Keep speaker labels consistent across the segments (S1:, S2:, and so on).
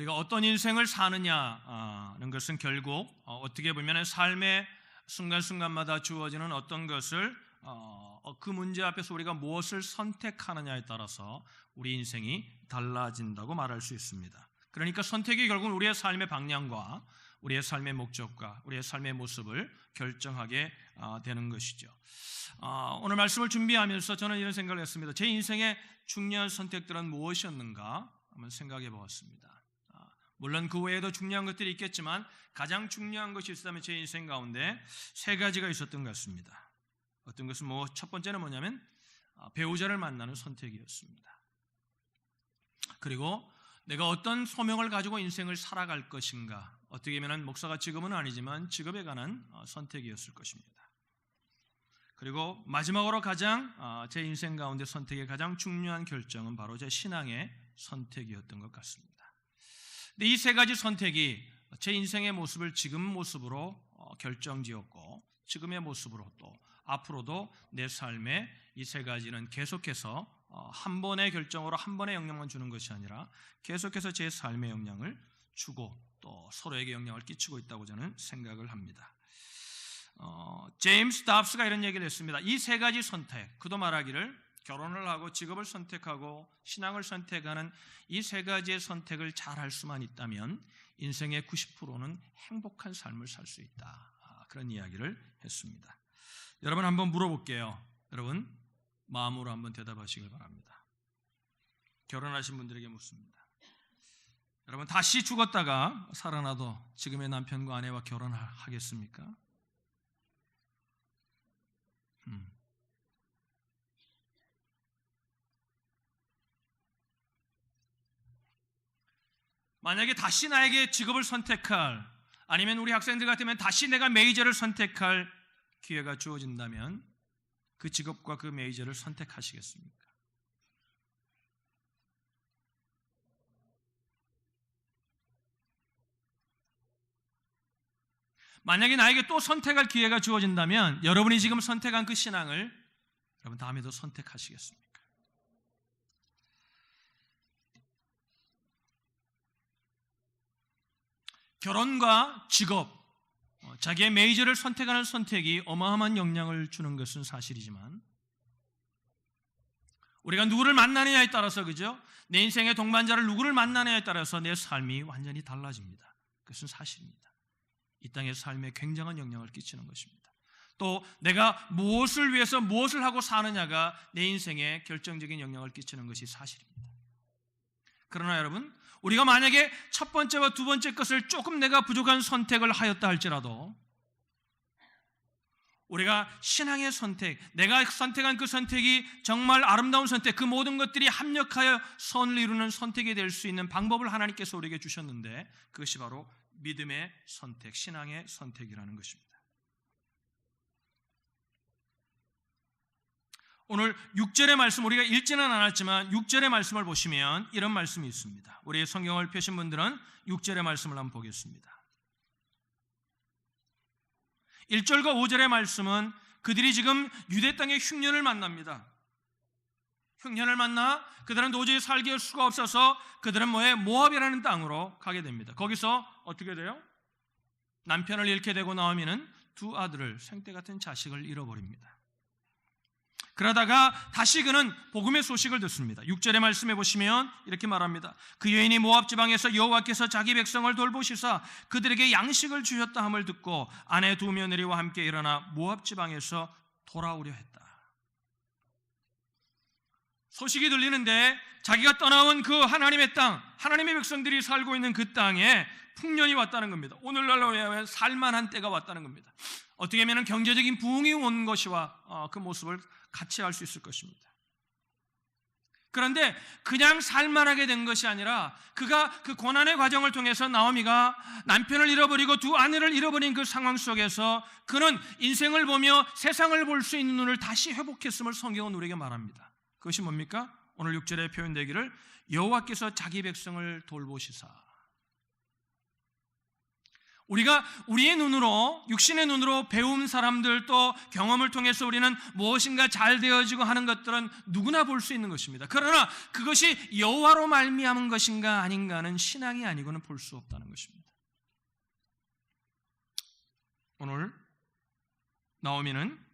S1: 우리가 어떤 인생을 사느냐는 것은 결국 어떻게 보면 삶의 순간순간마다 주어지는 어떤 것을 그 문제 앞에서 우리가 무엇을 선택하느냐에 따라서 우리 인생이 달라진다고 말할 수 있습니다. 그러니까 선택이 결국 우리의 삶의 방향과 우리의 삶의 목적과 우리의 삶의 모습을 결정하게 되는 것이죠. 오늘 말씀을 준비하면서 저는 이런 생각을 했습니다. 제 인생의 중요한 선택들은 무엇이었는가 한번 생각해 보았습니다. 물론 그 외에도 중요한 것들이 있겠지만 가장 중요한 것이 있었다면 제 인생 가운데 세 가지가 있었던 것 같습니다. 어떤 것은 첫 번째는 뭐냐면 배우자를 만나는 선택이었습니다. 그리고 내가 어떤 소명을 가지고 인생을 살아갈 것인가, 어떻게 보면 목사가 직업은 아니지만 직업에 관한 선택이었을 것입니다. 그리고 마지막으로 가장 제 인생 가운데 선택의 가장 중요한 결정은 바로 제 신앙의 선택이었던 것 같습니다. 근데 이 세 가지 선택이 제 인생의 모습을 지금 모습으로 결정지었고 지금의 모습으로 또 앞으로도 내 삶에 이 세 가지는 계속해서 한 번의 결정으로 한 번의 영향만 주는 것이 아니라 계속해서 제 삶에 영향을 주고 또 서로에게 영향을 끼치고 있다고 저는 생각을 합니다. 제임스 답스가 이런 얘기를 했습니다. 이 세 가지 선택, 그도 말하기를 결혼을 하고 직업을 선택하고 신앙을 선택하는 이 세 가지의 선택을 잘 할 수만 있다면 인생의 90%는 행복한 삶을 살 수 있다. 그런 이야기를 했습니다. 여러분 한번 물어볼게요. 여러분 마음으로 한번 대답하시길 바랍니다. 결혼하신 분들에게 묻습니다. 여러분 다시 죽었다가 살아나도 지금의 남편과 아내와 결혼하겠습니까? 만약에 다시 나에게 직업을 선택할, 아니면 우리 학생들 같으면 다시 내가 메이저를 선택할 기회가 주어진다면 그 직업과 그 메이저를 선택하시겠습니까? 만약에 나에게 또 선택할 기회가 주어진다면 여러분이 지금 선택한 그 신앙을 여러분 다음에도 선택하시겠습니까? 결혼과 직업, 자기의 메이저를 선택하는 선택이 어마어마한 영향을 주는 것은 사실이지만 우리가 누구를 만나느냐에 따라서, 그죠? 내 인생의 동반자를 누구를 만나느냐에 따라서 내 삶이 완전히 달라집니다. 그것은 사실입니다. 이 땅의 삶에 굉장한 영향을 끼치는 것입니다. 또 내가 무엇을 위해서 무엇을 하고 사느냐가 내 인생에 결정적인 영향을 끼치는 것이 사실입니다. 그러나 여러분, 우리가 만약에 첫 번째와 두 번째 것을 조금 내가 부족한 선택을 하였다 할지라도 우리가 신앙의 선택, 내가 선택한 그 선택이 정말 아름다운 선택, 그 모든 것들이 합력하여 선을 이루는 선택이 될 수 있는 방법을 하나님께서 우리에게 주셨는데 그것이 바로 믿음의 선택, 신앙의 선택이라는 것입니다. 오늘 6절의 말씀, 우리가 읽지는 않았지만 6절의 말씀을 보시면 이런 말씀이 있습니다. 우리의 성경을 펴신 분들은 6절의 말씀을 한번 보겠습니다. 1절과 5절의 말씀은 그들이 지금 유대 땅의 흉년을 만납니다. 흉년을 만나 그들은 도저히 살기 할 수가 없어서 그들은 모압이라는 땅으로 가게 됩니다. 거기서 어떻게 돼요? 남편을 잃게 되고 나오면은 두 아들을, 생떼 같은 자식을 잃어버립니다. 그러다가 다시 그는 복음의 소식을 듣습니다. 6절의 말씀에 보시면 이렇게 말합니다. 그 여인이 모압 지방에서 여호와께서 자기 백성을 돌보시사 그들에게 양식을 주셨다 함을 듣고 아내 두 며느리와 함께 일어나 모압 지방에서 돌아오려 했다. 소식이 들리는데 자기가 떠나온 그 하나님의 땅, 하나님의 백성들이 살고 있는 그 땅에 풍년이 왔다는 겁니다. 오늘날로 하면 살만한 때가 왔다는 겁니다. 어떻게 보면 경제적인 부흥이 온 것이와 그 모습을 같이 알 수 있을 것입니다. 그런데 그냥 살만하게 된 것이 아니라 그가 그 고난의 과정을 통해서 나오미가 남편을 잃어버리고 두 아내를 잃어버린 그 상황 속에서 그는 인생을 보며 세상을 볼 수 있는 눈을 다시 회복했음을 성경은 우리에게 말합니다. 그것이 뭡니까? 오늘 6절에 표현되기를 여호와께서 자기 백성을 돌보시사. 우리가 우리의 눈으로, 육신의 눈으로 배운 사람들 또 경험을 통해서 우리는 무엇인가 잘 되어지고 하는 것들은 누구나 볼 수 있는 것입니다. 그러나 그것이 여호와로 말미암은 것인가 아닌가는 신앙이 아니고는 볼 수 없다는 것입니다. 오늘 나오미는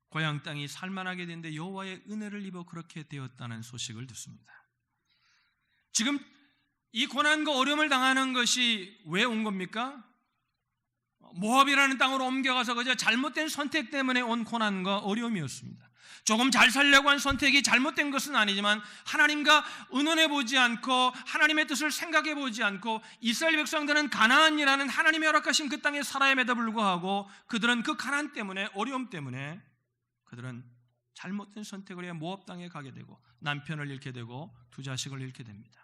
S1: 고향 땅이 살만하게 됐는데 여호와의 은혜를 입어 그렇게 되었다는 소식을 듣습니다. 지금 이 고난과 어려움을 당하는 것이 왜 온 겁니까? 모압이라는 땅으로 옮겨가서 그저 잘못된 선택 때문에 온 고난과 어려움이었습니다. 조금 잘 살려고 한 선택이 잘못된 것은 아니지만 하나님과 의논해 보지 않고 하나님의 뜻을 생각해 보지 않고 이스라엘 백성들은 가나안이라는 하나님의 허락하신 그 땅에 살아야에도 불구하고 그들은 그 가난 때문에, 어려움 때문에 그들은 잘못된 선택을 해 모압 땅에 가게 되고 남편을 잃게 되고 두 자식을 잃게 됩니다.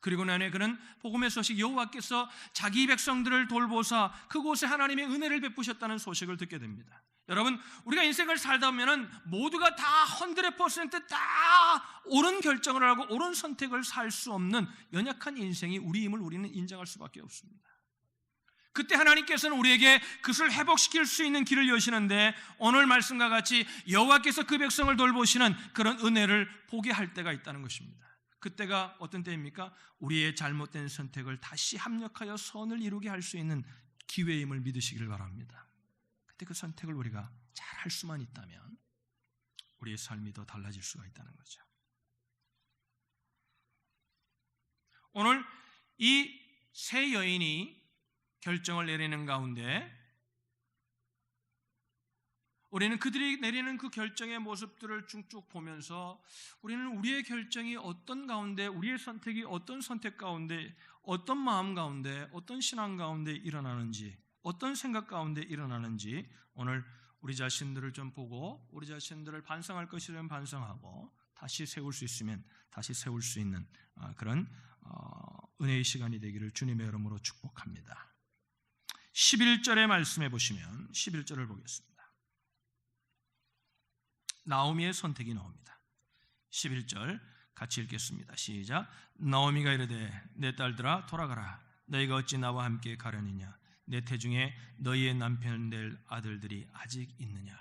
S1: 그리고 나중에 그는 복음의 소식, 여호와께서 자기 백성들을 돌보사 그곳에 하나님의 은혜를 베푸셨다는 소식을 듣게 됩니다. 여러분, 우리가 인생을 살다 보면 모두가 다 100%다 옳은 결정을 하고 옳은 선택을 살 수 없는 연약한 인생이 우리임을 우리는 인정할 수밖에 없습니다. 그때 하나님께서는 우리에게 그것을 회복시킬 수 있는 길을 여시는데 오늘 말씀과 같이 여호와께서 그 백성을 돌보시는 그런 은혜를 보게 할 때가 있다는 것입니다. 그때가 어떤 때입니까? 우리의 잘못된 선택을 다시 합력하여 선을 이루게 할 수 있는 기회임을 믿으시길 바랍니다. 그때 그 선택을 우리가 잘 할 수만 있다면 우리의 삶이 더 달라질 수가 있다는 거죠. 오늘 이 세 여인이 결정을 내리는 가운데 우리는 그들이 내리는 그 결정의 모습들을 쭉 보면서 우리는 우리의 결정이 어떤 가운데, 우리의 선택이 어떤 선택 가운데, 어떤 마음 가운데, 어떤 신앙 가운데 일어나는지, 어떤 생각 가운데 일어나는지 오늘 우리 자신들을 좀 보고 우리 자신들을 반성할 것이라면 반성하고 다시 세울 수 있으면 다시 세울 수 있는 그런 은혜의 시간이 되기를 주님의 이름으로 축복합니다. 11절의 말씀해 보시면 11절을 보겠습니다. 나오미의 선택이 나옵니다. 11절 같이 읽겠습니다. 시작. 나오미가 이르되 내 딸들아 돌아가라. 너희가 어찌 나와 함께 가려느냐. 내 태중에 너희의 남편 될 아들들이 아직 있느냐.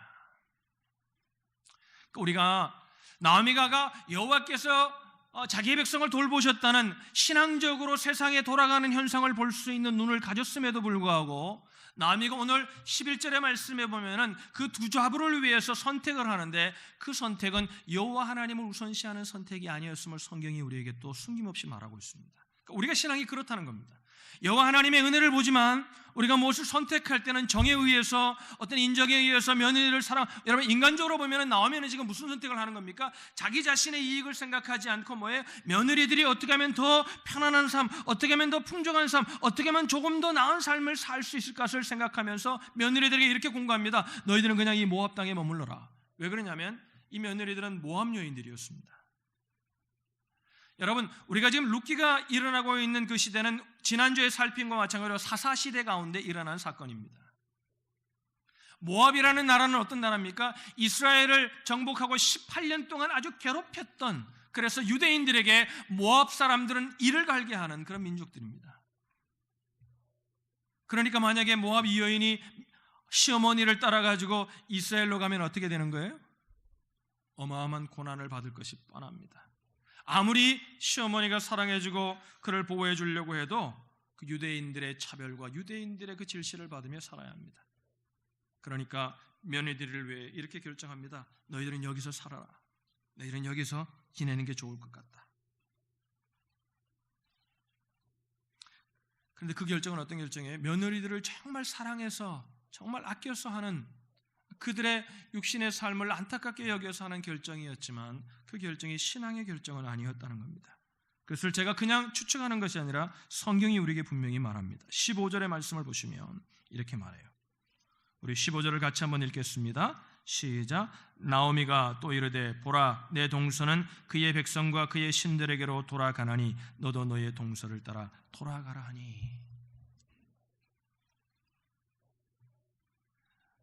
S1: 우리가 나오미가 여호와께서 자기의 백성을 돌보셨다는 신앙적으로 세상에 돌아가는 현상을 볼 수 있는 눈을 가졌음에도 불구하고 나오미가 오늘 11절의 말씀에 보면은 그 두 자부를 위해서 선택을 하는데 그 선택은 여호와 하나님을 우선시하는 선택이 아니었음을 성경이 우리에게 또 숨김없이 말하고 있습니다. 그러니까 우리가 신앙이 그렇다는 겁니다. 여호와 하나님의 은혜를 보지만 우리가 무엇을 선택할 때는 정에 의해서 어떤 인정에 의해서 며느리를 여러분 인간적으로 보면 나오면은 지금 무슨 선택을 하는 겁니까? 자기 자신의 이익을 생각하지 않고 뭐예요? 며느리들이 어떻게 하면 더 편안한 삶, 어떻게 하면 더 풍족한 삶, 어떻게 하면 조금 더 나은 삶을 살 수 있을 것을 생각하면서 며느리들에게 이렇게 공고합니다. 너희들은 그냥 이 모압 땅에 머물러라. 왜 그러냐면 이 며느리들은 모압 여인들이었습니다. 여러분, 우리가 지금 룻기가 일어나고 있는 그 시대는 지난주에 살핀 것과 마찬가지로 사사시대 가운데 일어난 사건입니다. 모압이라는 나라는 어떤 나라입니까? 이스라엘을 정복하고 18년 동안 아주 괴롭혔던, 그래서 유대인들에게 모압 사람들은 이를 갈게 하는 그런 민족들입니다. 그러니까 만약에 모압 이 여인이 시어머니를 따라가지고 이스라엘로 가면 어떻게 되는 거예요? 어마어마한 고난을 받을 것이 뻔합니다. 아무리 시어머니가 사랑해주고 그를 보호해 주려고 해도 그 유대인들의 차별과 유대인들의 그 질시를 받으며 살아야 합니다. 그러니까 며느리들을 위해 이렇게 결정합니다. 너희들은 여기서 살아라. 너희들은 여기서 지내는 게 좋을 것 같다. 그런데 그 결정은 어떤 결정이에요? 며느리들을 정말 사랑해서 정말 아껴서 하는 그들의 육신의 삶을 안타깝게 여겨서 하는 결정이었지만 그 결정이 신앙의 결정은 아니었다는 겁니다. 그것을 제가 그냥 추측하는 것이 아니라 성경이 우리에게 분명히 말합니다. 15절의 말씀을 보시면 이렇게 말해요. 우리 15절을 같이 한번 읽겠습니다. 시작. 나오미가 또 이르되 보라 내 동서는 그의 백성과 그의 신들에게로 돌아가나니 너도 너의 동서를 따라 돌아가라 하니.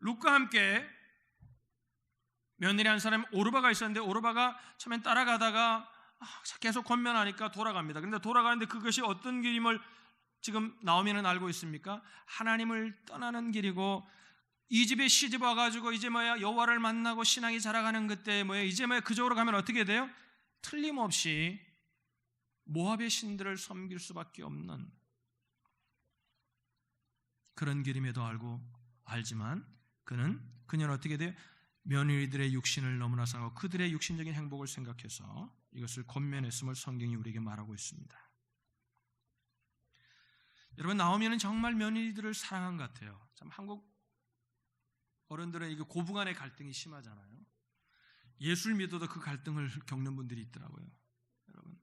S1: 룻과 함께 며느리 한 사람 오르바가 있었는데 오르바가 처음엔 따라가다가 계속 권면하니까 돌아갑니다. 그런데 돌아가는데 그것이 어떤 길임을 지금 나오미는 알고 있습니까? 하나님을 떠나는 길이고 이 집에 시집 와가지고 이제 여호와를 만나고 신앙이 자라가는 그때 이제 그쪽으로 가면 어떻게 돼요? 틀림없이 모압의 신들을 섬길 수밖에 없는 그런 길임에도 알지만 그녀는 어떻게 돼요? 며느리들의 육신을 너무나 사랑하고 그들의 육신적인 행복을 생각해서 이것을 권면했음을 성경이 우리에게 말하고 있습니다. 여러분, 나오미는 정말 며느리들을 사랑한 것 같아요. 참 한국 어른들은 이게 고부간의 갈등이 심하잖아요. 예수를 믿어도 그 갈등을 겪는 분들이 있더라고요. 여러분,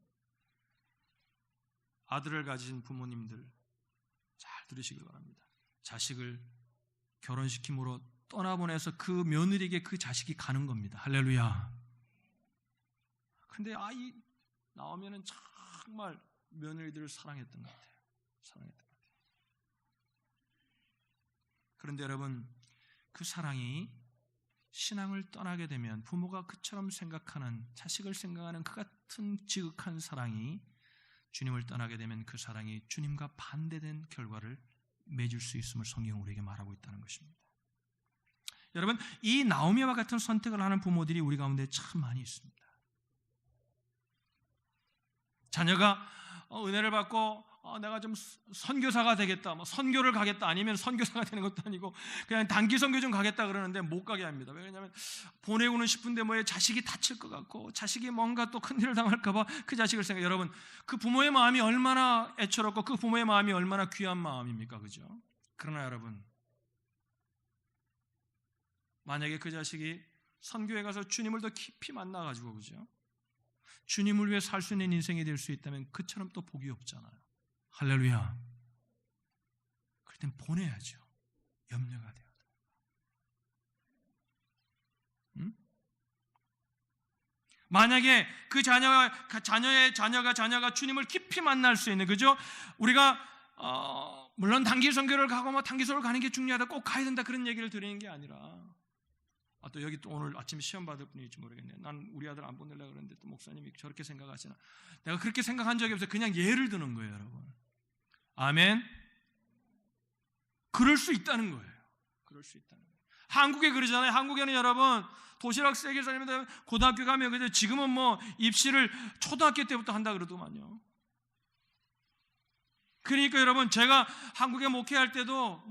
S1: 아들을 가진 부모님들 잘 들으시길 바랍니다. 자식을 결혼시킴으로 떠나보내서 그 며느리에게 그 자식이 가는 겁니다. 할렐루야. 근데 나오면은 정말 며느리들을 사랑했던 것 같아요. 그런데 여러분, 그 사랑이 신앙을 떠나게 되면 부모가 그처럼 생각하는, 자식을 생각하는 그 같은 지극한 사랑이 주님을 떠나게 되면 그 사랑이 주님과 반대된 결과를 맺을 수 있음을 성경은 우리에게 말하고 있다는 것입니다. 여러분, 이 나오미와 같은 선택을 하는 부모들이 우리 가운데 참 많이 있습니다. 자녀가 은혜를 받고 내가 좀 선교사가 되겠다, 선교를 가겠다, 아니면 선교사가 되는 것도 아니고 그냥 단기 선교 좀 가겠다 그러는데 못 가게 합니다. 왜냐하면 보내고는 싶은데 자식이 다칠 것 같고 자식이 뭔가 또 큰일을 당할까 봐 그 자식을 생각. 여러분, 그 부모의 마음이 얼마나 애처롭고 그 부모의 마음이 얼마나 귀한 마음입니까? 그죠? 그러나 여러분, 만약에 그 자식이 선교에 가서 주님을 더 깊이 만나가지고, 그죠? 주님을 위해 살 수 있는 인생이 될 수 있다면 그처럼 또 복이 없잖아요. 할렐루야. 그럴 땐 보내야죠. 염려가 돼요. 만약에 그 자녀가 주님을 깊이 만날 수 있는, 그죠? 우리가 물론 단기 선교를 가고 단기 선교를 가는 게 중요하다, 꼭 가야 된다, 그런 얘기를 드리는 게 아니라, 또 여기 또 오늘 아침에 시험 받을 분일지 모르겠네. 난 우리 아들 안 보내려고 그러는데 또 목사님이 저렇게 생각하시나. 내가 그렇게 생각한 적이 없어요. 그냥 예를 드는 거예요, 여러분. 아멘. 그럴 수 있다는 거예요. 그럴 수 있다는 거예요. 한국에 그러잖아요. 한국에는 여러분 도시락 세개 살면 고등학교 가면, 그죠? 지금은 입시를 초등학교 때부터 한다 그러더만요. 그러니까 여러분, 제가 한국에 목회할 때도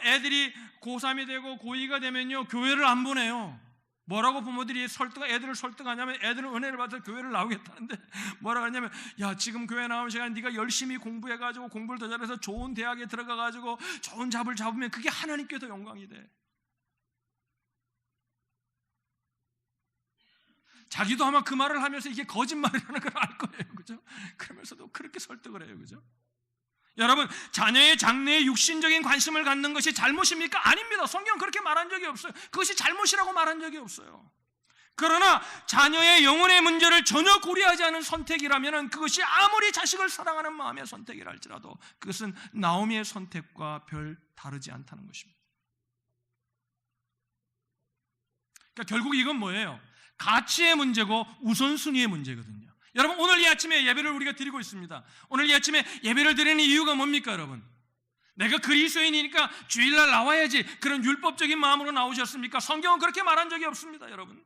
S1: 애들이 고3이 되고 고2가 되면요, 교회를 안 보내요. 뭐라고 부모들이 애들을 설득하냐면, 애들은 은혜를 받아서 교회를 나오겠다는데 뭐라고 하냐면, 야, 지금 교회 나오는 시간에 네가 열심히 공부해가지고 공부를 더 잘해서 좋은 대학에 들어가가지고 좋은 잡을 잡으면 그게 하나님께 더 영광이 돼. 자기도 아마 그 말을 하면서 이게 거짓말이라는 걸 알 거예요. 그죠? 그러면서도 그렇게 설득을 해요. 그죠? 여러분, 자녀의 장래에 육신적인 관심을 갖는 것이 잘못입니까? 아닙니다. 성경은 그렇게 말한 적이 없어요. 그것이 잘못이라고 말한 적이 없어요. 그러나 자녀의 영혼의 문제를 전혀 고려하지 않은 선택이라면 그것이 아무리 자식을 사랑하는 마음의 선택이라 할지라도 그것은 나오미의 선택과 별 다르지 않다는 것입니다. 그러니까 결국 이건 뭐예요? 가치의 문제고 우선순위의 문제거든요. 여러분, 오늘 이 아침에 예배를 우리가 드리고 있습니다. 오늘 이 아침에 예배를 드리는 이유가 뭡니까, 여러분? 내가 그리스도인이니까 주일날 나와야지, 그런 율법적인 마음으로 나오셨습니까? 성경은 그렇게 말한 적이 없습니다, 여러분.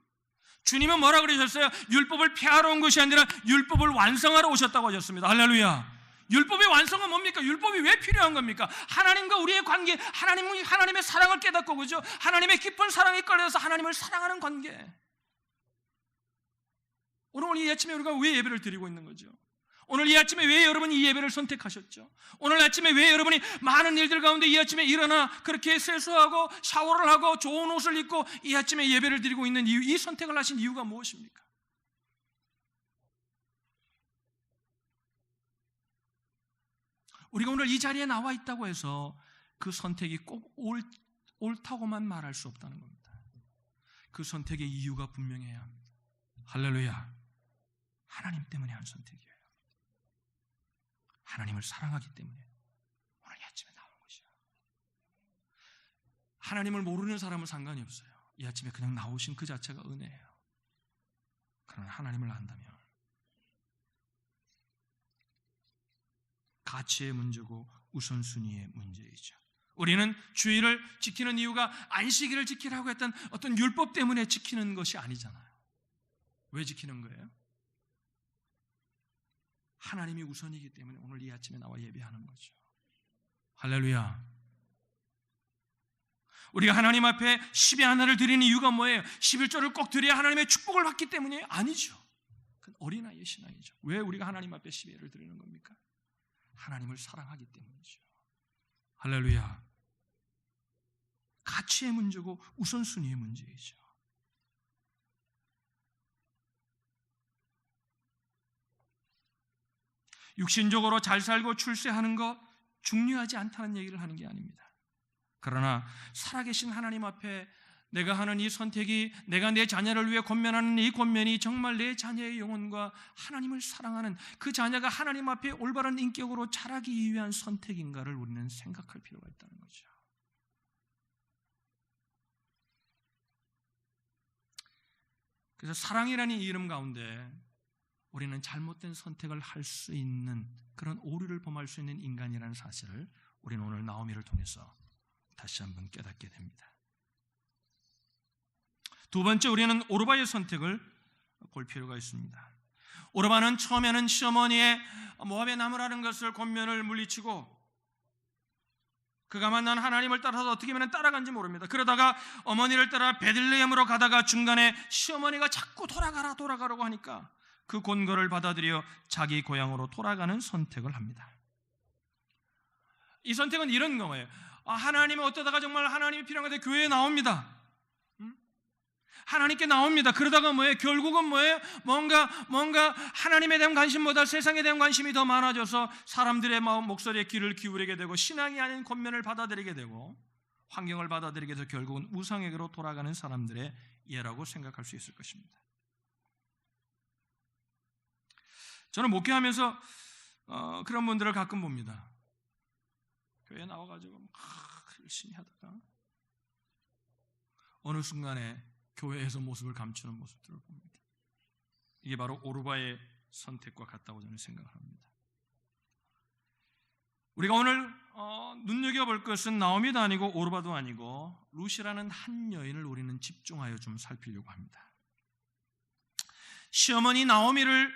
S1: 주님은 뭐라 그러셨어요? 율법을 폐하러 온 것이 아니라 율법을 완성하러 오셨다고 하셨습니다. 할렐루야. 율법의 완성은 뭡니까? 율법이 왜 필요한 겁니까? 하나님과 우리의 관계, 하나님의 사랑을 깨닫고, 그죠? 하나님의 깊은 사랑에 끌려서 하나님을 사랑하는 관계. 오늘 이 아침에 우리가 왜 예배를 드리고 있는 거죠? 오늘 이 아침에 왜 여러분이 이 예배를 선택하셨죠? 오늘 아침에 왜 여러분이 많은 일들 가운데 이 아침에 일어나 그렇게 세수하고 샤워를 하고 좋은 옷을 입고 이 아침에 예배를 드리고 있는 이유, 이 선택을 하신 이유가 무엇입니까? 우리가 오늘 이 자리에 나와 있다고 해서 그 선택이 꼭 옳다고만 말할 수 없다는 겁니다. 그 선택의 이유가 분명해야 합니다. 할렐루야. 하나님 때문에 한 선택이에요. 하나님을 사랑하기 때문에 오늘 이 아침에 나온 것이야. 하나님을 모르는 사람은 상관이 없어요. 이 아침에 그냥 나오신 그 자체가 은혜예요. 그러나 하나님을 안다면, 가치의 문제고 우선순위의 문제이죠. 우리는 주의를 지키는 이유가 안식일을 지키라고 했던 어떤 율법 때문에 지키는 것이 아니잖아요. 왜 지키는 거예요? 하나님이 우선이기 때문에 오늘 이 아침에 나와 예배하는 거죠. 할렐루야. 우리가 하나님 앞에 10의 하나를 드리는 이유가 뭐예요? 11조를 꼭 드려야 하나님의 축복을 받기 때문이에요? 아니죠. 그건 어린아이의 신앙이죠. 왜 우리가 하나님 앞에 10회를 드리는 겁니까? 하나님을 사랑하기 때문이죠. 할렐루야. 가치의 문제고 우선순위의 문제이죠. 육신적으로 잘 살고 출세하는 것 중요하지 않다는 얘기를 하는 게 아닙니다. 그러나 살아계신 하나님 앞에 내가 하는 이 선택이, 내가 내 자녀를 위해 권면하는 이 권면이 정말 내 자녀의 영혼과 하나님을 사랑하는 그 자녀가 하나님 앞에 올바른 인격으로 자라기 위한 선택인가를 우리는 생각할 필요가 있다는 거죠. 그래서 사랑이라는 이름 가운데 우리는 잘못된 선택을 할 수 있는 그런 오류를 범할 수 있는 인간이라는 사실을 우리는 오늘 나오미를 통해서 다시 한번 깨닫게 됩니다. 두 번째, 우리는 오르바의 선택을 볼 필요가 있습니다. 오르바는 처음에는 시어머니의 모압의 나무라는 것을 권면을 물리치고 그가 만난 하나님을 따라서 어떻게 하면 따라간지 모릅니다. 그러다가 어머니를 따라 베들레헴으로 가다가 중간에 시어머니가 자꾸 돌아가라고 하니까 그 권고를 받아들여 자기 고향으로 돌아가는 선택을 합니다. 이 선택은 이런 거예요. 하나님은 어떠다가 정말 하나님이 필요한 것 같아 교회에 나옵니다. 하나님께 나옵니다. 그러다가 뭐예요? 결국은 뭐예요? 뭔가 하나님에 대한 관심보다 세상에 대한 관심이 더 많아져서 사람들의 마음 목소리에 귀를 기울이게 되고 신앙이 아닌 권면을 받아들이게 되고 환경을 받아들이게 돼서 결국은 우상에게로 돌아가는 사람들의 예라고 생각할 수 있을 것입니다. 저는 목회하면서 그런 분들을 가끔 봅니다. 교회에 나와가지고 열심히 하다가 어느 순간에 교회에서 모습을 감추는 모습들을 봅니다. 이게 바로 오르바의 선택과 같다고 저는 생각을 합니다. 우리가 오늘 눈여겨볼 것은 나오미도 아니고 오르바도 아니고 룻이라는 한 여인을 우리는 집중하여 좀 살피려고 합니다. 시어머니 나오미를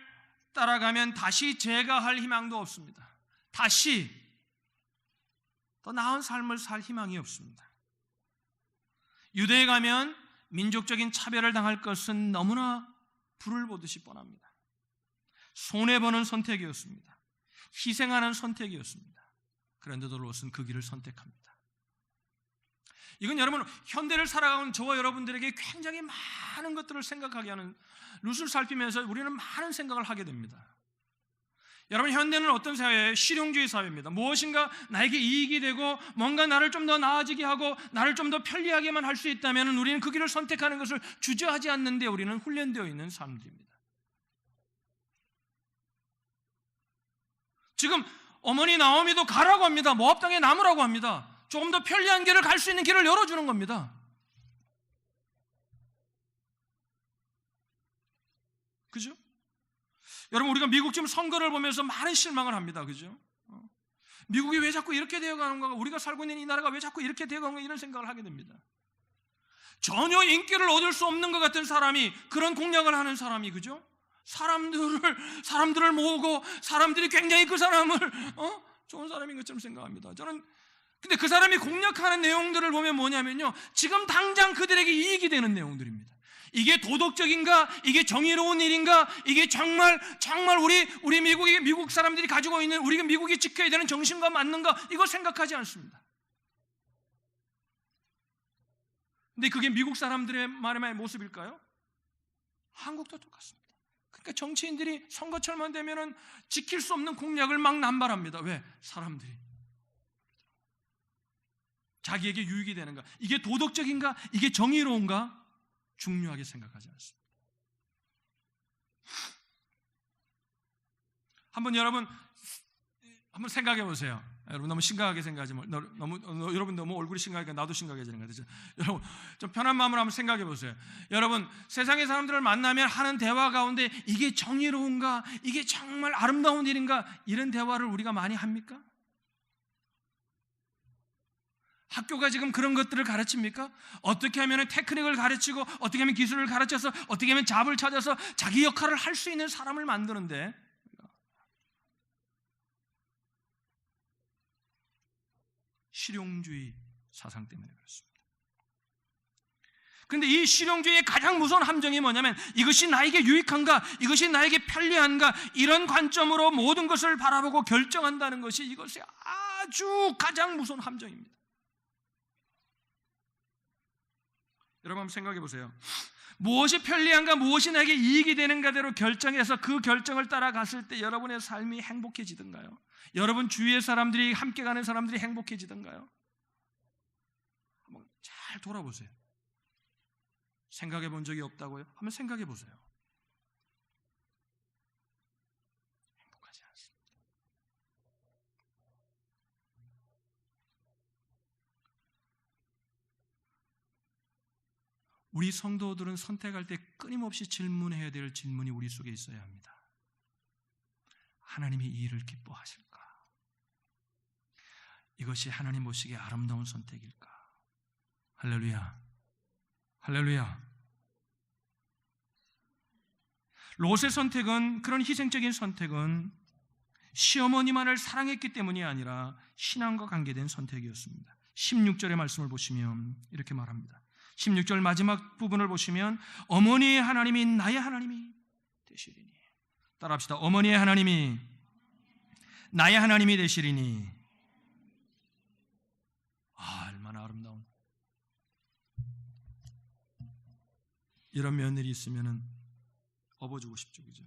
S1: 따라가면 다시 제가 할 희망도 없습니다. 다시 더 나은 삶을 살 희망이 없습니다. 유대에 가면 민족적인 차별을 당할 것은 너무나 불을 보듯이 뻔합니다. 손해보는 선택이었습니다. 희생하는 선택이었습니다. 그런데도 롯은 그 길을 선택합니다. 이건 여러분 현대를 살아가는 저와 여러분들에게 굉장히 많은 것들을 생각하게 하는, 룻을 살피면서 우리는 많은 생각을 하게 됩니다. 여러분 현대는 어떤 사회예요? 실용주의 사회입니다. 무엇인가 나에게 이익이 되고 뭔가 나를 좀 더 나아지게 하고 나를 좀 더 편리하게만 할 수 있다면 우리는 그 길을 선택하는 것을 주저하지 않는데 우리는 훈련되어 있는 사람들입니다. 지금 어머니 나오미도 가라고 합니다. 모압 땅에 남으라고 합니다. 조금 더 편리한 길을 갈 수 있는 길을 열어주는 겁니다. 그죠? 여러분 우리가 미국 지금 선거를 보면서 많은 실망을 합니다. 그죠? 미국이 왜 자꾸 이렇게 되어가는 건가? 우리가 살고 있는 이 나라가 왜 자꾸 이렇게 되어가는 건가? 이런 생각을 하게 됩니다. 전혀 인기를 얻을 수 없는 것 같은 사람이 그런 공략을 하는 사람이 그죠? 사람들을 모으고 사람들이 굉장히 그 사람을 좋은 사람인 것처럼 생각합니다. 저는 근데 그 사람이 공략하는 내용들을 보면 뭐냐면요, 지금 당장 그들에게 이익이 되는 내용들입니다. 이게 도덕적인가? 이게 정의로운 일인가? 이게 정말 우리 미국 사람들이 가지고 있는 우리가 미국이 지켜야 되는 정신과 맞는가? 이걸 생각하지 않습니다. 근데 그게 미국 사람들의 말의 모습일까요? 한국도 똑같습니다. 그러니까 정치인들이 선거철만 되면은 지킬 수 없는 공약을 막 남발합니다. 왜? 사람들이 자기에게 유익이 되는가? 이게 도덕적인가? 이게 정의로운가? 중요하게 생각하지 않습니다. 여러분 한번 생각해 보세요. 여러분 너무 심각하게 생각하지 말고 여러분 너무 얼굴이 심각하니까 나도 심각해지는 것 같아요. 여러분 좀 편한 마음으로 한번 생각해 보세요. 여러분 세상의 사람들을 만나면 하는 대화 가운데 이게 정의로운가? 이게 정말 아름다운 일인가? 이런 대화를 우리가 많이 합니까? 학교가 지금 그런 것들을 가르칩니까? 어떻게 하면 테크닉을 가르치고 어떻게 하면 기술을 가르쳐서 어떻게 하면 잡을 찾아서 자기 역할을 할 수 있는 사람을 만드는데 실용주의 사상 때문에 그렇습니다. 그런데 이 실용주의의 가장 무서운 함정이 뭐냐면 이것이 나에게 유익한가? 이것이 나에게 편리한가? 이런 관점으로 모든 것을 바라보고 결정한다는 것이 이것이 아주 가장 무서운 함정입니다. 여러분 한번 생각해 보세요. 무엇이 편리한가, 무엇이 나에게 이익이 되는가대로 결정해서 그 결정을 따라갔을 때 여러분의 삶이 행복해지던가요? 여러분 주위의 사람들이 함께 가는 사람들이 행복해지던가요? 한번 잘 돌아보세요. 생각해 본 적이 없다고요? 한번 생각해 보세요. 행복하지 않습니다. 우리 성도들은 선택할 때 끊임없이 질문해야 될 질문이 우리 속에 있어야 합니다. 하나님이 이 일을 기뻐하실까? 이것이 하나님 보시기에 아름다운 선택일까? 할렐루야. 할렐루야. 롯의 선택은, 그런 희생적인 선택은 시어머니만을 사랑했기 때문이 아니라 신앙과 관계된 선택이었습니다. 16절의 말씀을 보시면 이렇게 말합니다. 16절 마지막 부분을 보시면 어머니의 하나님이 나의 하나님이 되시리니. 따라합시다. 어머니의 하나님이 나의 하나님이 되시리니. 얼마나 아름다운. 이런 며느리 있으면 업어주고 싶죠, 그죠?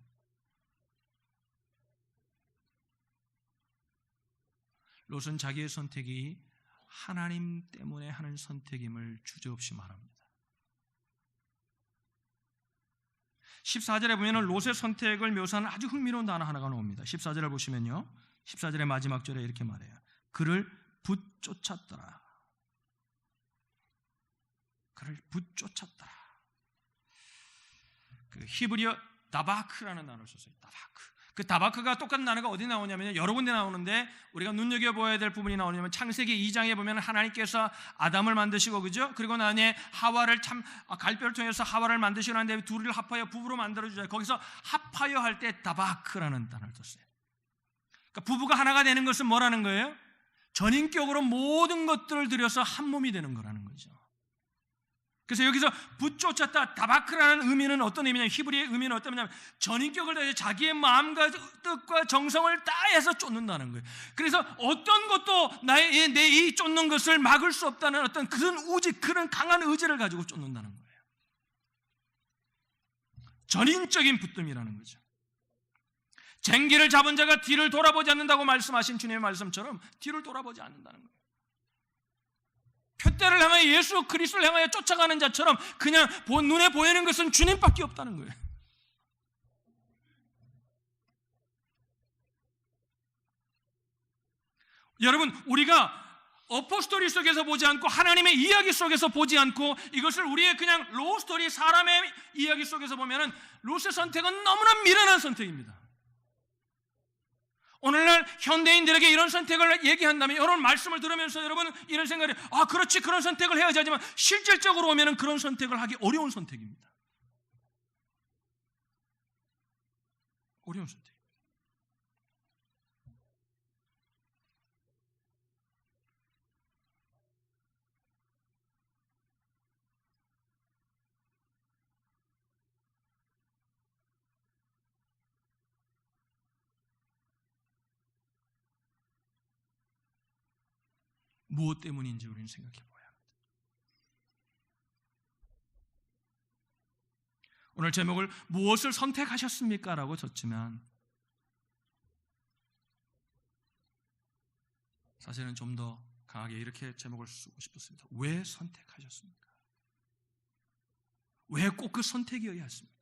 S1: 롯은 자기의 선택이 하나님 때문에 하는 선택임을 주저없이 말합니다. 14절에 보면 롯의 선택을 묘사하는 아주 흥미로운 단어 하나가 나옵니다. 14절을 보시면요, 14절의 마지막 절에 이렇게 말해요. 그를 붙쫓았더라. 그를 붙쫓았더라. 그 히브리어 다바크라는 단어를 썼어요. 다바크. 그 다바크가 똑같은 단어가 어디 나오냐면 여러 군데 나오는데 우리가 눈여겨보아야 될 부분이 나오냐면 창세기 2장에 보면 하나님께서 아담을 만드시고, 그죠? 그리고 나중에 하와를 갈뼈를 통해서 하와를 만드시고 난 다음에 둘을 합하여 부부로 만들어주잖아요. 거기서 합하여 할 때 다바크라는 단어를 썼어요. 그러니까 부부가 하나가 되는 것은 뭐라는 거예요? 전인격으로 모든 것들을 들여서 한 몸이 되는 거라는 거죠. 그래서 여기서 붙쫓았다, 다바크라는 의미는 어떤 의미냐면, 히브리의 의미는 어떤 의미냐면 전인격을 다해서 자기의 마음과 뜻과 정성을 다해서 쫓는다는 거예요. 그래서 어떤 것도 내 이 쫓는 것을 막을 수 없다는 어떤 그런 의지, 그런 강한 의지를 가지고 쫓는다는 거예요. 전인적인 붙듦이라는 거죠. 쟁기를 잡은 자가 뒤를 돌아보지 않는다고 말씀하신 주님의 말씀처럼 뒤를 돌아보지 않는다는 거예요. 표대를 향하여 예수 그리스도를 향하여 쫓아가는 자처럼 그냥 눈에 보이는 것은 주님밖에 없다는 거예요. 여러분, 우리가 어포스토리 속에서 보지 않고 하나님의 이야기 속에서 보지 않고 이것을 우리의 그냥 로스토리, 사람의 이야기 속에서 보면은 롯의 선택은 너무나 미련한 선택입니다. 오늘날 현대인들에게 이런 선택을 얘기한다면, 이런 말씀을 들으면서 여러분은 이런 생각을 해요. 그렇지, 그런 선택을 해야지. 하지만 실질적으로 오면은 그런 선택을 하기 어려운 선택입니다. 어려운 선택. 무엇 때문인지 우리는 생각해 봐야 합니다. 오늘 제목을 무엇을 선택하셨습니까? 라고 줬지만 사실은 좀 더 강하게 이렇게 제목을 쓰고 싶었습니다. 왜 선택하셨습니까? 왜 꼭 그 선택이어야 했습니까?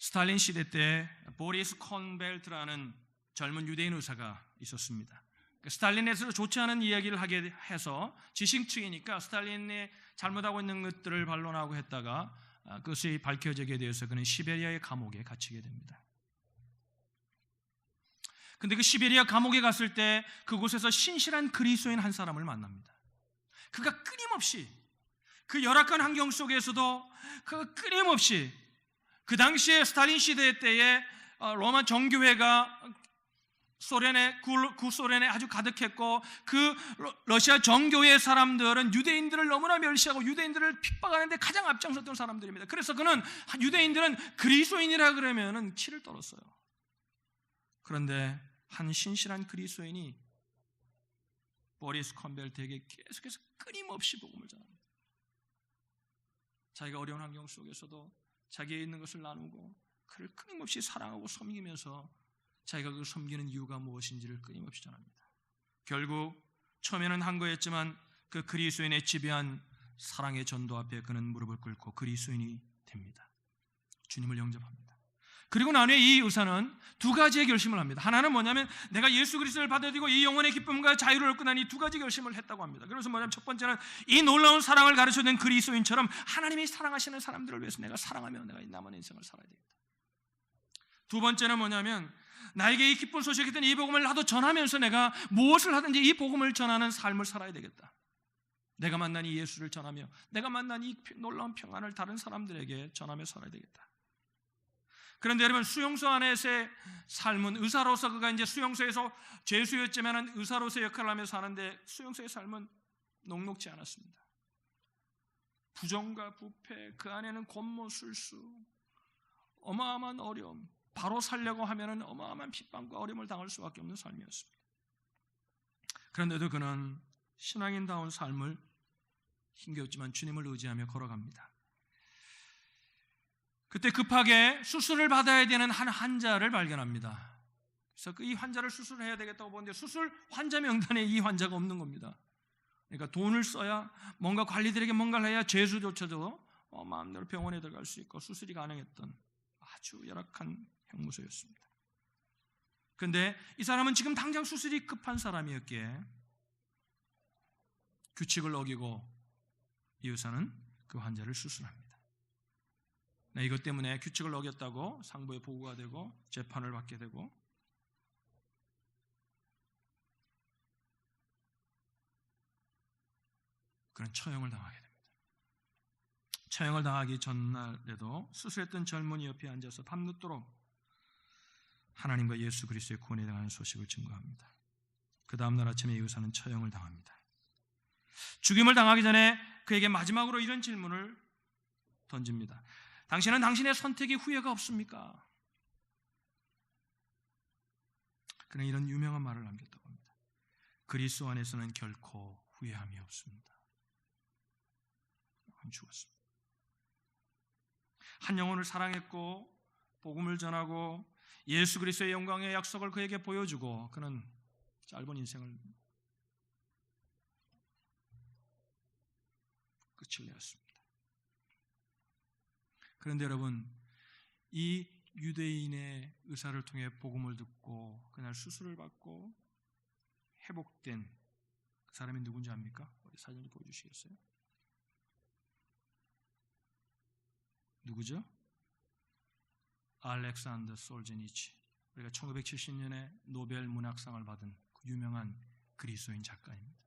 S1: 스탈린 시대 때 보리스 콘벨트라는 젊은 유대인 의사가 있었습니다. 스탈린에서 좋지 않은 이야기를 하게 해서 지식층이니까 스탈린이 잘못하고 있는 것들을 반론하고 했다가 그것이 밝혀지게 되어서 그는 시베리아의 감옥에 갇히게 됩니다. 근데 그 시베리아 감옥에 갔을 때 그곳에서 신실한 그리스도인 한 사람을 만납니다. 그가 끊임없이 그 열악한 환경 속에서도 그가 끊임없이 그 당시에 스탈린 시대 때에 로마 정교회가 구소련에 아주 가득했고 그 러시아 정교회 사람들은 유대인들을 너무나 멸시하고 유대인들을 핍박하는데 가장 앞장섰던 사람들입니다. 그래서 그는 유대인들은 그리스도인이라 그러면은 치를 떨었어요. 그런데 한 신실한 그리스도인이 보리스 콘벨트에게 계속해서 끊임없이 복음을 전합니다. 자기가 어려운 환경 속에서도 자기에 있는 것을 나누고 그를 끊임없이 사랑하고 섬기면서 자기가 그 섬기는 이유가 무엇인지를 끊임없이 전합니다. 결국 처음에는 한 거였지만 그 그리스도인의 지배한 사랑의 전도 앞에 그는 무릎을 꿇고 그리스도인이 됩니다. 주님을 영접합니다. 그리고 난 후에 이 의사는 두 가지의 결심을 합니다. 하나는 뭐냐면 내가 예수 그리스도를 받아들이고 이 영혼의 기쁨과 자유를 얻고 나니 두 가지 결심을 했다고 합니다. 그래서 뭐냐면 첫 번째는 이 놀라운 사랑을 가르쳐준 그리스도인처럼 하나님이 사랑하시는 사람들을 위해서 내가 사랑하며 내가 이 남은 인생을 살아야 되겠다. 두 번째는 뭐냐면 나에게 이 기쁜 소식이 된 이 복음을 나도 전하면서 내가 무엇을 하든지 이 복음을 전하는 삶을 살아야 되겠다. 내가 만난 이 예수를 전하며 내가 만난 이 놀라운 평안을 다른 사람들에게 전하며 살아야 되겠다. 그런데 여러분 수용소 안에서의 삶은 의사로서 그가 이제 수용소에서 죄수였지만 의사로서의 역할을 하며 사는데 수용소의 삶은 녹록지 않았습니다. 부정과 부패, 그 안에는 곤모술수, 어마어마한 어려움, 바로 살려고 하면은 어마어마한 핍박과 어려움을 당할 수밖에 없는 삶이었습니다. 그런데도 그는 신앙인다운 삶을 힘겹지만 주님을 의지하며 걸어갑니다. 그때 급하게 수술을 받아야 되는 한 환자를 발견합니다. 그래서 이 환자를 수술해야 되겠다고 보는데 수술 환자 명단에 이 환자가 없는 겁니다. 그러니까 돈을 써야 뭔가 관리들에게 뭔가를 해야 죄수조차도 마음대로 병원에 들어갈 수 있고 수술이 가능했던 아주 열악한 형무소였습니다. 그런데 이 사람은 지금 당장 수술이 급한 사람이었기에 규칙을 어기고 이 의사는 그 환자를 수술합니다. 이것 때문에 규칙을 어겼다고 상부에 보고가 되고 재판을 받게 되고 그런 처형을 당하게 됩니다. 처형을 당하기 전날에도 수술했던 젊은이 옆에 앉아서 밤늦도록 하나님과 예수 그리스도의 구원에 대한 소식을 증거합니다. 그 다음날 아침에 이 의사는 처형을 당합니다. 죽임을 당하기 전에 그에게 마지막으로 이런 질문을 던집니다. 당신은 당신의 선택에 후회가 없습니까? 그는 이런 유명한 말을 남겼다고 합니다. 그리스도 안에서는 결코 후회함이 없습니다. 죽었습니다. 한 영혼을 사랑했고 복음을 전하고 예수 그리스도의 영광의 약속을 그에게 보여주고 그는 짧은 인생을 끝을 내었습니다. 그런데 여러분, 이 유대인의 의사를 통해 복음을 듣고 그날 수술을 받고 회복된 그 사람이 누군지 압니까? 우리 사진 좀 보여주시겠어요? 누구죠? 알렉산더 솔제니치. 우리가 1970년에 노벨 문학상을 받은 그 유명한 그리스도인 작가입니다.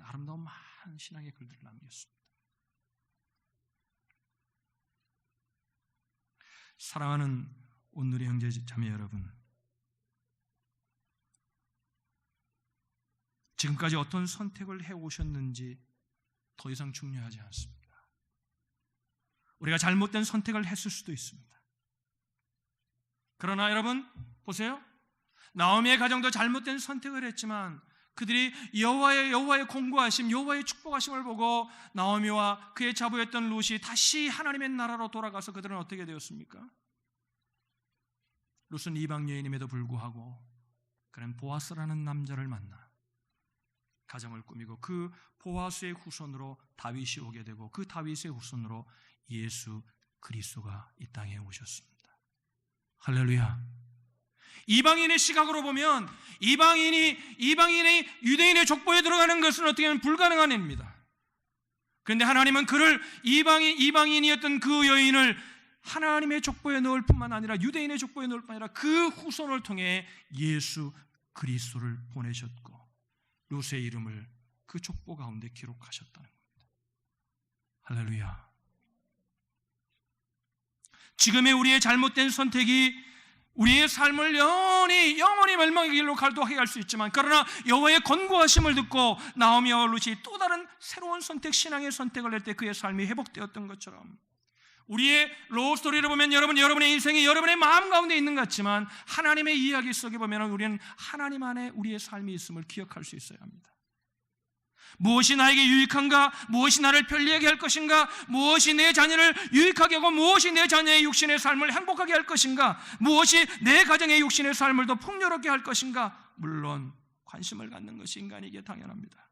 S1: 아름다운 많은 신앙의 글들을 남겼습니다. 사랑하는 온누리 형제 자매 여러분, 지금까지 어떤 선택을 해오셨는지 더 이상 중요하지 않습니다. 우리가 잘못된 선택을 했을 수도 있습니다. 그러나 여러분 보세요. 나오미의 가정도 잘못된 선택을 했지만 그들이 여호와의 공고하심, 여호와의 축복하심을 보고 나오미와 그의 자부였던 룻이 다시 하나님의 나라로 돌아가서 그들은 어떻게 되었습니까? 룻은 이방 여인임에도 불구하고 그는 보아스라는 남자를 만나 가정을 꾸미고 그 보아스의 후손으로 다윗이 오게 되고 그 다윗의 후손으로 예수 그리스도가 이 땅에 오셨습니다. 할렐루야. 이방인의 시각으로 보면 이방인이 유대인의 족보에 들어가는 것은 어떻게 보면 불가능한 일입니다. 그런데 하나님은 그를 이방인이었던 그 여인을 하나님의 족보에 넣을 뿐만 아니라 유대인의 족보에 넣을 뿐만 아니라 그 후손을 통해 예수 그리스도를 보내셨고 롯의 이름을 그 족보 가운데 기록하셨다는 겁니다. 할렐루야. 지금의 우리의 잘못된 선택이 우리의 삶을 영원히 멸망의 길로 갈도하게 할 수 있지만, 그러나 여호와의 권고하심을 듣고 나오미와 룻이 또 다른 새로운 선택, 신앙의 선택을 할 때 그의 삶이 회복되었던 것처럼 우리의 로우 스토리를 보면 여러분의 인생이 여러분의 마음 가운데 있는 것 같지만 하나님의 이야기 속에 보면 우리는 하나님 안에 우리의 삶이 있음을 기억할 수 있어야 합니다. 무엇이 나에게 유익한가? 무엇이 나를 편리하게 할 것인가? 무엇이 내 자녀를 유익하게 하고 무엇이 내 자녀의 육신의 삶을 행복하게 할 것인가? 무엇이 내 가정의 육신의 삶을 더 풍요롭게 할 것인가? 물론 관심을 갖는 것이 인간에게 당연합니다.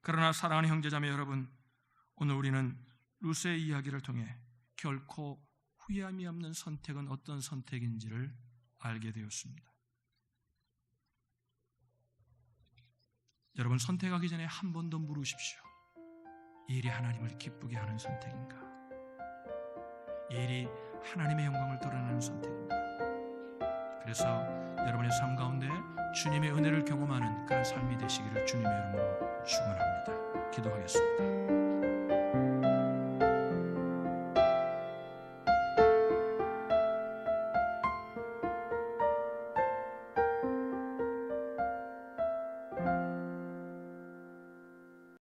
S1: 그러나 사랑하는 형제자매 여러분, 오늘 우리는 룻의 이야기를 통해 결코 후회함이 없는 선택은 어떤 선택인지를 알게 되었습니다. 여러분, 선택하기 전에 한 번 더 물으십시오. 이 일이 하나님을 기쁘게 하는 선택인가? 이 일이 하나님의 영광을 드러내는 선택인가? 그래서 여러분의 삶 가운데 주님의 은혜를 경험하는 그런 삶이 되시기를 주님의 이름으로 축원합니다. 기도하겠습니다.